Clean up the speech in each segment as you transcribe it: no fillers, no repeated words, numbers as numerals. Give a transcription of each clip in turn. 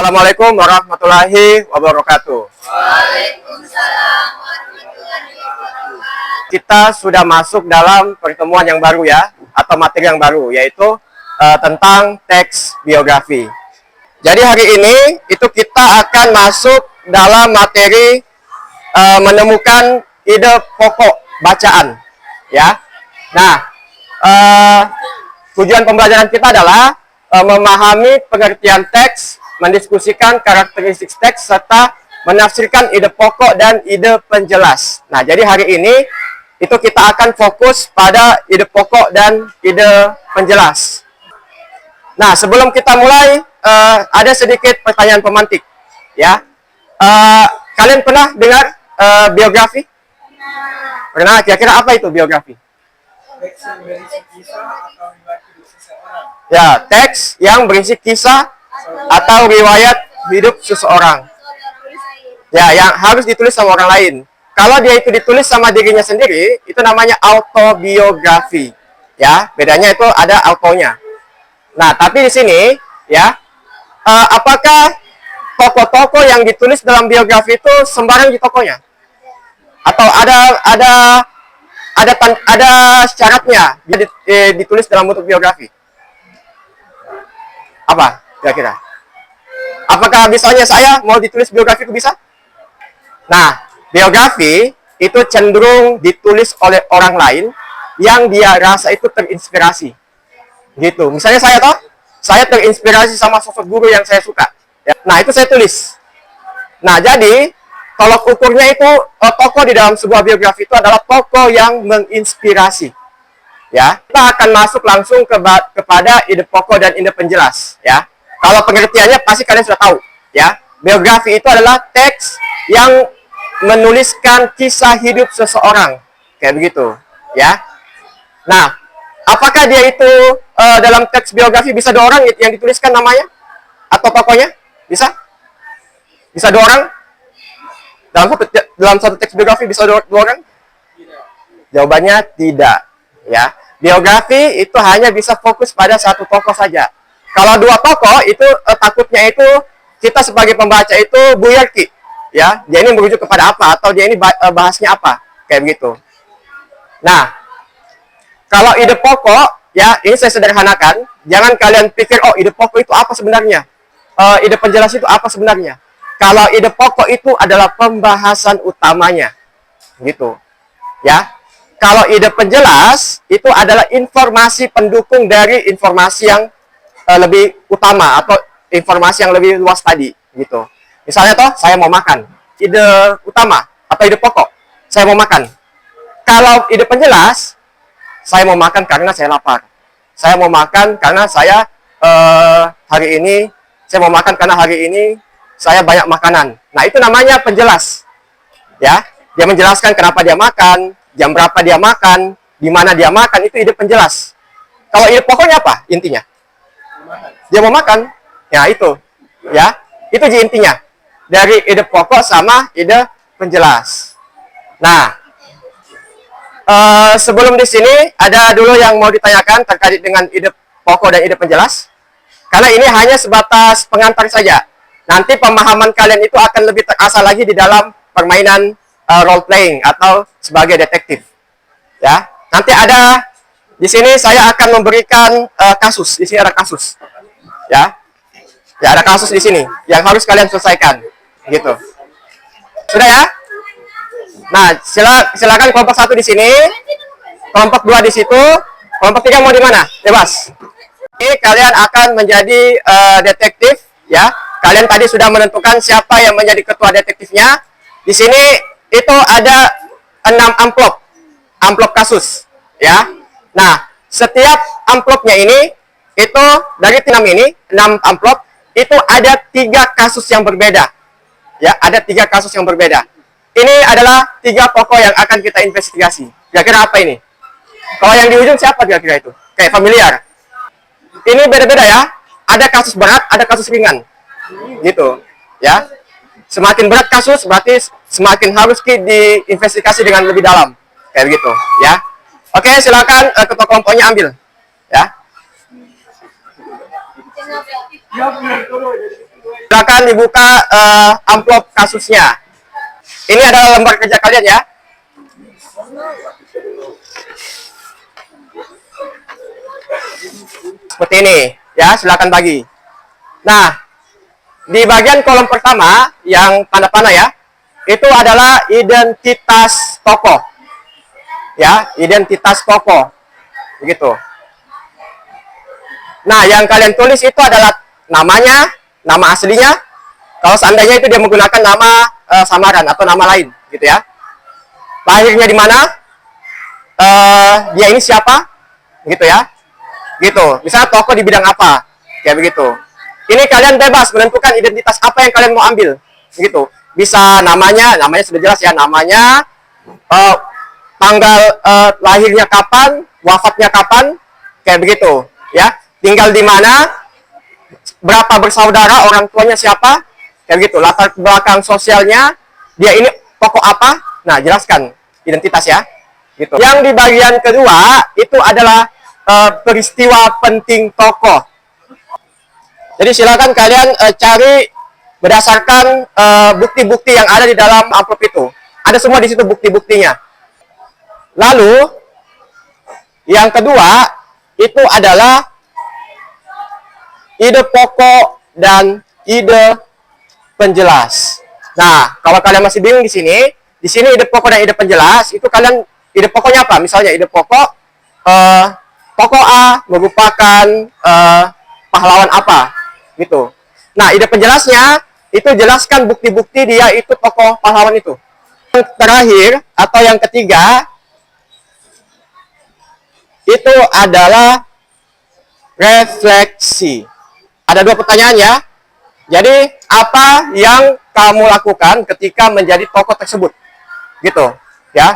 Assalamualaikum warahmatullahi wabarakatuh. Waalaikumsalam warahmatullahi wabarakatuh. Kita sudah masuk dalam pertemuan yang baru ya, atau materi yang baru, yaitu tentang teks biografi. Jadi hari ini itu kita akan masuk dalam materi menemukan ide pokok bacaan, ya. Nah, tujuan pembelajaran kita adalah memahami pengertian teks, mendiskusikan karakteristik teks, serta menafsirkan ide pokok dan ide penjelas. Nah, jadi hari ini itu kita akan fokus pada ide pokok dan ide penjelas. Nah, sebelum kita mulai, ada sedikit pertanyaan pemantik, ya. Kalian pernah dengar biografi? Pernah. Kira-kira apa itu biografi? Ya, teks yang berisi kisah atau riwayat hidup seseorang. Ya, yang harus ditulis sama orang lain. Kalau dia itu ditulis sama dirinya sendiri, itu namanya autobiografi. Ya, bedanya itu ada autonya. Nah, tapi di sini, ya, apakah tokoh-tokoh yang ditulis dalam biografi itu sembarang di tokohnya? Atau ada syaratnya ditulis dalam bentuk biografi? Apa kira-kira? Apakah misalnya saya mau ditulis biografi itu bisa? Nah, biografi itu cenderung ditulis oleh orang lain yang dia rasa itu terinspirasi. Gitu. Misalnya saya terinspirasi sama sosok guru yang saya suka. Ya. Nah, itu saya tulis. Nah, jadi tolok ukurnya itu tokoh di dalam sebuah biografi itu adalah tokoh yang menginspirasi. Ya, kita akan masuk langsung kepada ide pokok dan ide penjelas. Ya, kalau pengertiannya pasti kalian sudah tahu. Ya, biografi itu adalah teks yang menuliskan kisah hidup seseorang, kayak begitu. Ya, nah, apakah dia itu dalam teks biografi bisa dua orang yang dituliskan namanya atau tokohnya? Bisa? Bisa dua orang? Dalam satu teks biografi bisa dua orang? Jawabannya tidak. Ya, biografi itu hanya bisa fokus pada satu tokoh saja. Kalau dua tokoh itu takutnya itu kita sebagai pembaca itu buyarki. Ya, dia ini merujuk kepada apa atau dia ini bahasnya apa, kayak begitu. Nah, kalau ide pokok, ya ini saya sederhanakan. Jangan kalian pikir, oh ide pokok itu apa sebenarnya? Ide penjelas itu apa sebenarnya? Kalau ide pokok itu adalah pembahasan utamanya, gitu. Ya, kalau ide penjelas itu adalah informasi pendukung dari informasi yang lebih utama atau informasi yang lebih luas tadi, gitu. Misalnya saya mau makan, ide utama atau ide pokok, saya mau makan. Kalau ide penjelas, saya mau makan karena saya lapar. Saya mau makan karena saya hari ini saya banyak makanan. Nah, itu namanya penjelas. Ya, dia menjelaskan kenapa dia makan, jam berapa dia makan, di mana dia makan, itu ide penjelas. Kalau ide pokoknya apa intinya? Dia mau makan. Ya, itu. Ya, itu intinya. Dari ide pokok sama ide penjelas. Nah, sebelum di sini ada dulu yang mau ditanyakan terkait dengan ide pokok dan ide penjelas. Karena ini hanya sebatas pengantar saja. Nanti pemahaman kalian itu akan lebih terasa lagi di dalam permainan role playing atau sebagai detektif. Ya, nanti ada di sini saya akan memberikan kasus. Di sini ada kasus. Ya, ya ada kasus di sini yang harus kalian selesaikan. Gitu. Sudah ya? Nah, silakan kelompok 1 di sini, kelompok 2 di situ, kelompok 3 mau di mana? Bebas. Ini kalian akan menjadi detektif, ya. Kalian tadi sudah menentukan siapa yang menjadi ketua detektifnya. Di sini itu ada 6 amplop kasus, ya. Nah, setiap amplopnya ini itu dari 6 amplop itu ada 3 kasus yang berbeda. Ya, ada 3 kasus yang berbeda. Ini adalah 3 tokoh yang akan kita investigasi. Kira-kira apa ini? Kalau yang di ujung siapa kira-kira itu? Kayak familiar. Ini beda-beda ya. Ada kasus berat, ada kasus ringan. Gitu. Ya. Semakin berat kasus berarti semakin harus diinvestigasi dengan lebih dalam. Kayak begitu, ya. Oke, silakan ketua kelompoknya ambil. Ya. Silakan dibuka amplop kasusnya. Ini adalah lembar kerja kalian ya. Seperti ini ya, silakan bagi. Nah, di bagian kolom pertama yang tanda panah ya, itu adalah identitas tokoh. Ya, identitas tokoh. Begitu. Nah, yang kalian tulis itu adalah namanya, nama aslinya. Kalau seandainya itu dia menggunakan nama samaran atau nama lain, gitu ya. Lahirnya di mana? Dia ini siapa? Gitu ya. Gitu. Misalnya tokoh di bidang apa? Kayak begitu. Ini kalian bebas menentukan identitas apa yang kalian mau ambil. Gitu. Bisa namanya sudah jelas ya, namanya, tanggal lahirnya kapan, wafatnya kapan, kayak begitu, ya. Tinggal di mana, berapa bersaudara, orang tuanya siapa, kayak begitu. Latar belakang sosialnya, dia ini tokoh apa, nah jelaskan identitas ya. Gitu. Yang di bagian kedua itu adalah peristiwa penting tokoh. Jadi silakan kalian cari berdasarkan bukti-bukti yang ada di dalam amplop itu. Ada semua di situ bukti-buktinya. Lalu yang kedua itu adalah ide pokok dan ide penjelas. Nah, kalau kalian masih bingung di sini ide pokok dan ide penjelas itu kalian ide pokoknya apa? Misalnya ide pokok tokoh A merupakan pahlawan apa, gitu. Nah, ide penjelasnya itu jelaskan bukti-bukti dia itu tokoh pahlawan itu. Yang terakhir atau yang ketiga itu adalah refleksi. Ada dua pertanyaan ya. Jadi, apa yang kamu lakukan ketika menjadi tokoh tersebut? Gitu, ya.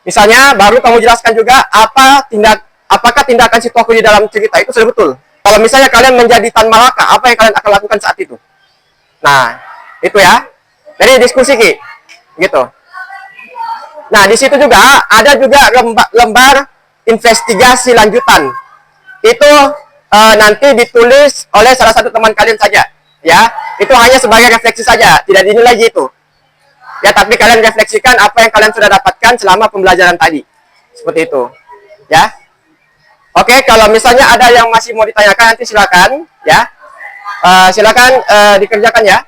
Misalnya, baru kamu jelaskan juga apakah tindakan si tokoh di dalam cerita itu sudah betul. Kalau misalnya kalian menjadi Tan Malaka, apa yang kalian akan lakukan saat itu? Nah, itu ya. Jadi diskusi Ki. Gitu. Nah, di situ juga ada juga lembar investigasi lanjutan. Itu nanti ditulis oleh salah satu teman kalian saja, ya. Itu hanya sebagai refleksi saja, tidak dinilai gitu. Ya, tapi kalian refleksikan apa yang kalian sudah dapatkan selama pembelajaran tadi. Seperti itu. Ya. Oke, kalau misalnya ada yang masih mau ditanyakan nanti silakan, ya. Silakan dikerjakan ya.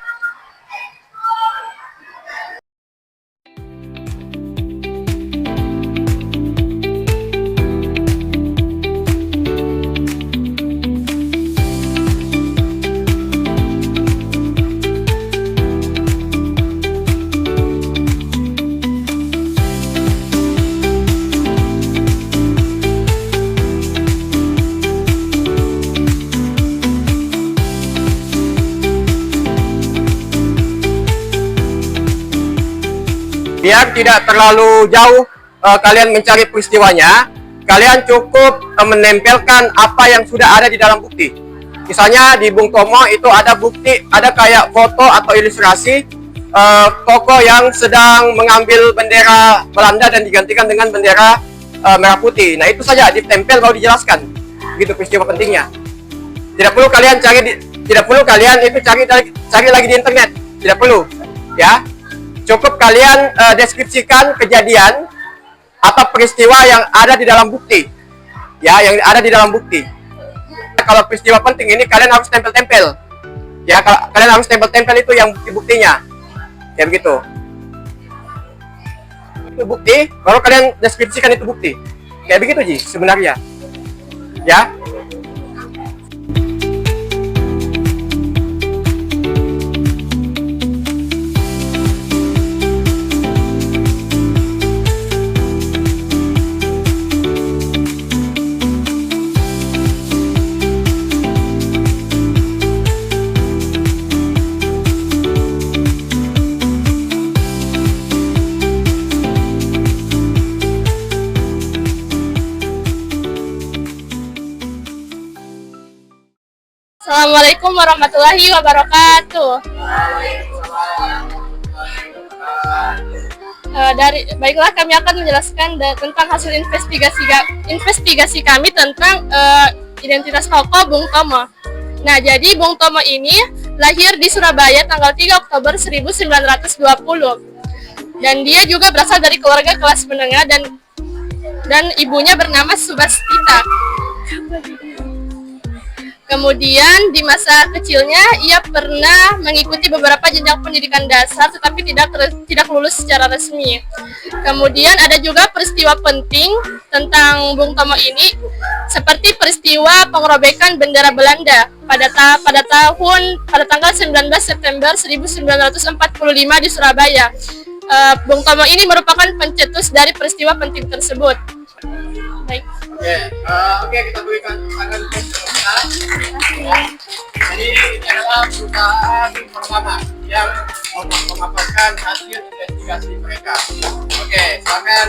Biar tidak terlalu jauh kalian mencari peristiwanya, kalian cukup menempelkan apa yang sudah ada di dalam bukti. Misalnya di Bung Tomo itu ada bukti, ada kayak foto atau ilustrasi tokoh yang sedang mengambil bendera Belanda dan digantikan dengan bendera merah putih. Nah, itu saja ditempel baru dijelaskan. Gitu peristiwa pentingnya. Tidak perlu kalian itu cari lagi di internet. Tidak perlu, ya. Cukup kalian deskripsikan kejadian atau peristiwa yang ada di dalam bukti. Ya, yang ada di dalam bukti. Kalau peristiwa penting ini kalian harus tempel-tempel. Ya, kalian harus tempel-tempel itu yang bukti-buktinya. Ya begitu. Itu bukti, baru kalian deskripsikan itu bukti. Kayak begitu Ji, sebenarnya. Ya. Assalamualaikum warahmatullahi wabarakatuh. Baiklah, kami akan menjelaskan tentang hasil investigasi kami tentang identitas tokoh Bung Tomo. Nah, jadi Bung Tomo ini lahir di Surabaya tanggal 3 Oktober 1920. Dan dia juga berasal dari keluarga kelas menengah dan ibunya bernama Subastita. Kemudian di masa kecilnya ia pernah mengikuti beberapa jenjang pendidikan dasar tetapi tidak lulus secara resmi. Kemudian ada juga peristiwa penting tentang Bung Tomo ini seperti peristiwa pengerobekan bendera Belanda pada tanggal 19 September 1945 di Surabaya. Bung Tomo ini merupakan pencetus dari peristiwa penting tersebut. Baik. Oke, kita berikan tangan ke kita. Jadi ini adalah perusahaan pertama yang memaparkan hasil investigasi mereka. Oke, silakan.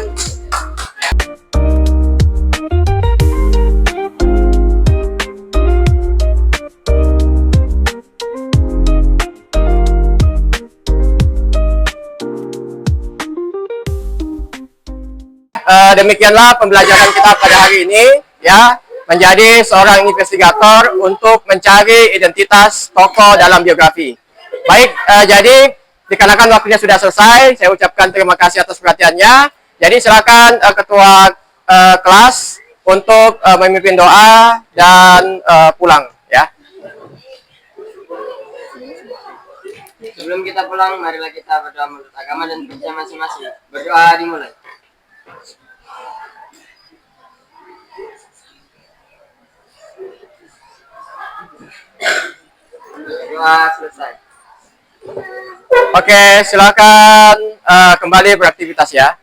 Demikianlah pembelajaran kita pada hari ini, ya, menjadi seorang investigator untuk mencari identitas tokoh dalam biografi. Baik, jadi dikarenakan waktunya sudah selesai, saya ucapkan terima kasih atas perhatiannya. Jadi silakan ketua kelas untuk memimpin doa dan pulang, ya. Sebelum kita pulang, marilah kita berdoa menurut agama dan percaya masing-masing. Berdoa dimulai. Berdoa selesai. Oke, silakan kembali beraktivitas ya.